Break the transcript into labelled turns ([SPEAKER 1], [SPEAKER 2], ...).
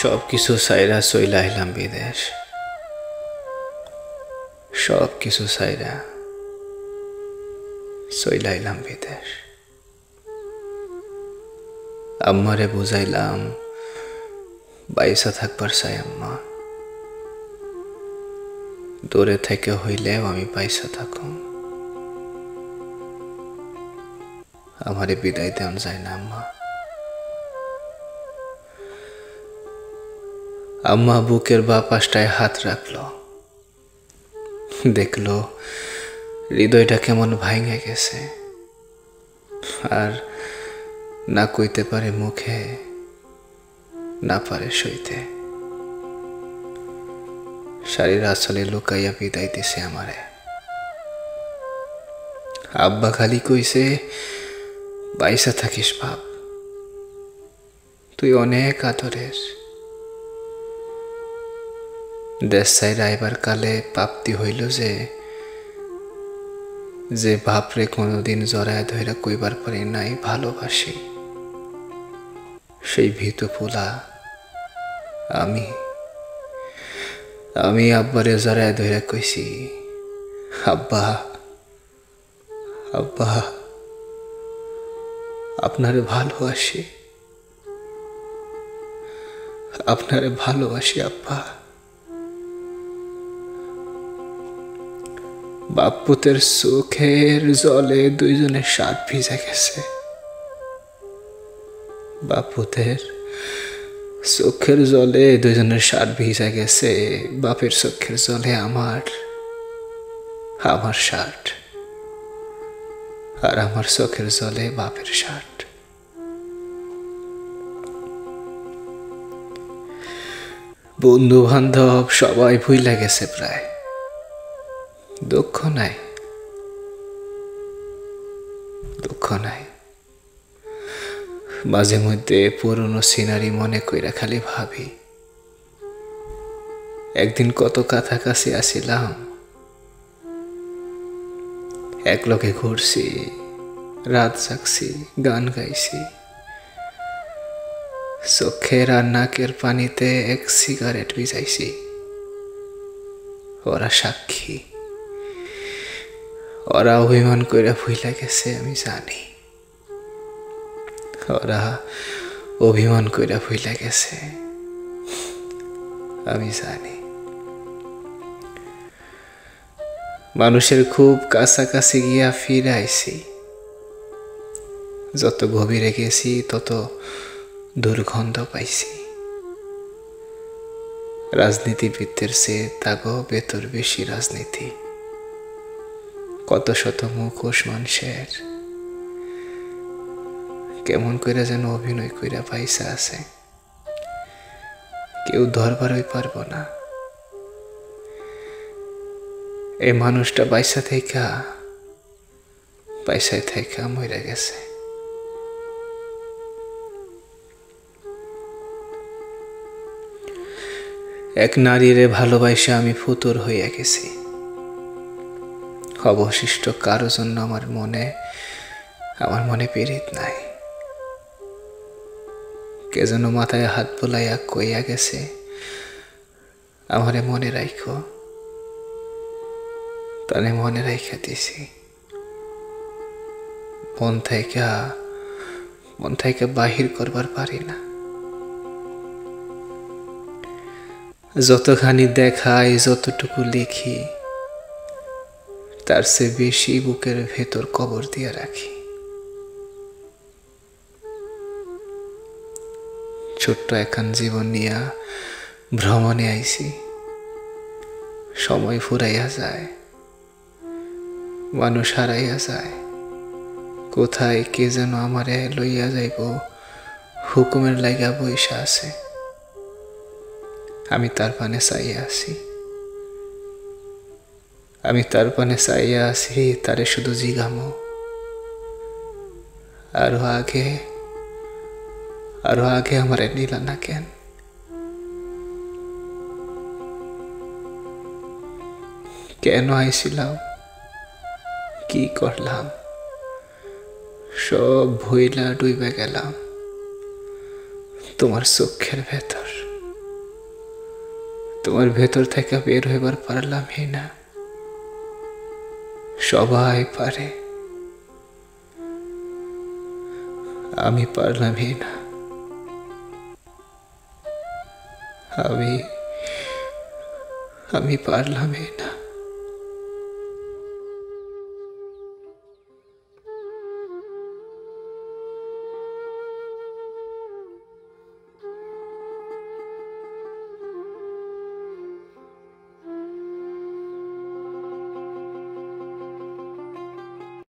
[SPEAKER 1] সব কিছু সাইরা চইলা আইলাম বিদেশ। সব কিছু সাইরা চইলা আইলাম বিদেশ। আম্মারে বুঝাইলাম বাইসা থাকবার চাই আম্মা, দূরে থেকে হইলেও আমি বাইসা থাকুম। আমারে বিদায় দেন যায় না আম্মা। আম্মা বুকের বা পাশটায় হাত রাখলো, দেখলো হৃদয়টা কেমন ভাঙে গেছে, আর না কইতে পারে মুখে, না পারে সইতে। শাড়ির আঁচলে লুকাইয়া বিদায় দিছে আমারে। আব্বা খালি কইছে, বাইসা থাকিস বাপ, তুই অনেক আদরের। দেশ ছাইরা আইবার কালে প্রাপ্তি হইল যে বাপরে কোনোদিন জড়ায় ধইরা কইবার পারি নাই ভালোবাসি। সেই ভীতু ফুলা আমি আব্বারে জড়ায় ধইরা কইছি, আব্বা আব্বা আপনারে ভালোবাসি, আপনারে ভালোবাসি আব্বা। বাপুতের চোখের জলে দুইজনের শার্ট ভিজে গেছে। বাপুতের চোখের জলে দুইজনের শার্ট ভিজে গেছে। বাপের চোখের জলে আমার শার্ট, আর আমার চোখের জলে বাপের শার্ট। বন্ধু বান্ধব সবাই ভুইলা গেছে প্রায়, দুঃখ নাই, দুঃখ নাই। মাঝে মধ্যে পুরনো সিনারি মনে কইরা খালি ভাবি, একদিন কত কাছাকাছি আসিলাম, একলগে ঘুরছি, রাত জাগছি, গান গাইছি। চোখের আর নাকের পানিতে এক সিগারেট ভিজাইছি। ওরা সাক্ষী, ওরা অভিমান কইরা ভুইলা গেছে আমি জানি। ওরা অভিমান কইরা ভুইলা গেছে আমি জানি। মানুষের খুব কাছাকাছি গিয়া ফিরে আইছি। যত গভীরে গেছি তত দুর্গন্ধ পাইছি। রাজনীতিবিদদের চেয়ে তাগো ভেতর বেশি রাজনীতি। কত শত মুখোশ মানুষের, কেমন কইরা যেন অভিনয় কইরা পাইসা আছে, কেউ ধরবারই পারবো না। এই মানুষটা বাইসায় থাইকা মইরা গেছে। এক নারীরে ভালোবাসা আমি ফুতুর হইয়া গেছি। অবশিষ্ট কারো জন্য আমার মনে পীড়িত নাই। কে যেন মাথায় হাত বুলাইয়া কইয়া গেছে, আমারে মনে রাখো, তাহলে মনে রাইখা দিছি। মন থেকে বাহির করবার পারি না। যতখানি দেখাই, যতটুকু লিখি, তার চেয়ে বেশি বুকের ভেতর কবর দিয়া রাখি। ছোট্ট একখান জীবন নিয়া ভ্রমণে আইছি। সময় ফুরাইয়া যায়, মানুষ হারাইয়া যায়। কোথায় কে যেন আমারে লইয়া যাইব হুকুমের লাইগা বইসা আছে। আমি তার পানে চাইয়া আছি, তারে শুধু জিগামো, আরো আগে আমারে নিলা না কেন? কেন আইছিলাম, কি করলাম, সব ভুইলা ডুইবা গেলাম তোমার চোখের ভেতর। তোমার ভেতর থেকে বের হইবার পারলামই না। সবাই পারে, আমি পারলামই না। আমি পারলামই না।